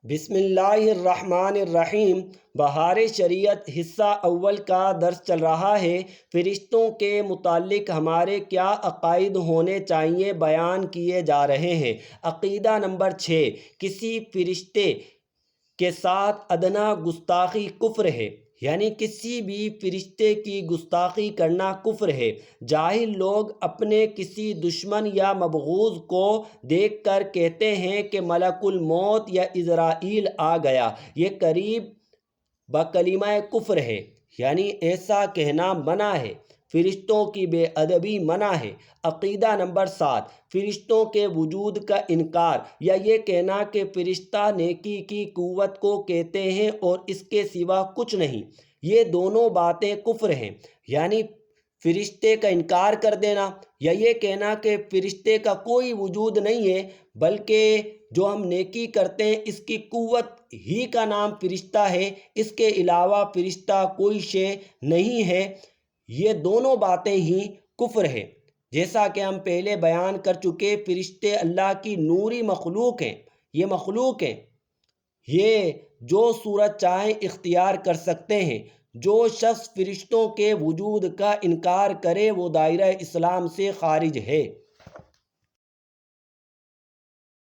بسم اللہ الرحمن الرحیم۔ بہار شریعت حصہ اول کا درس چل رہا ہے۔ فرشتوں کے متعلق ہمارے کیا عقائد ہونے چاہیے بیان کیے جا رہے ہیں۔ عقیدہ نمبر 6، کسی فرشتے کے ساتھ ادنیٰ گستاخی کفر ہے، یعنی کسی بھی فرشتے کی گستاخی کرنا کفر ہے۔ جاہل لوگ اپنے کسی دشمن یا مبغوض کو دیکھ کر کہتے ہیں کہ ملک الموت یا عزرائیل آ گیا، یہ قریب بکلمہ کفر ہے، یعنی ایسا کہنا منع ہے۔ فرشتوں کی بے ادبی منع ہے۔ عقیدہ نمبر 7، فرشتوں کے وجود کا انکار یا یہ کہنا کہ فرشتہ نیکی کی قوت کو کہتے ہیں اور اس کے سوا کچھ نہیں، یہ دونوں باتیں کفر ہیں۔ یعنی فرشتے کا انکار کر دینا یا یہ کہنا کہ فرشتے کا کوئی وجود نہیں ہے، بلکہ جو ہم نیکی کرتے ہیں اس کی قوت ہی کا نام فرشتہ ہے، اس کے علاوہ فرشتہ کوئی شے نہیں ہے، یہ دونوں باتیں ہی کفر ہے۔ جیسا کہ ہم پہلے بیان کر چکے، فرشتے اللہ کی نوری مخلوق ہیں، یہ مخلوق ہیں، یہ جو صورت چاہیں اختیار کر سکتے ہیں۔ جو شخص فرشتوں کے وجود کا انکار کرے وہ دائرہ اسلام سے خارج ہے۔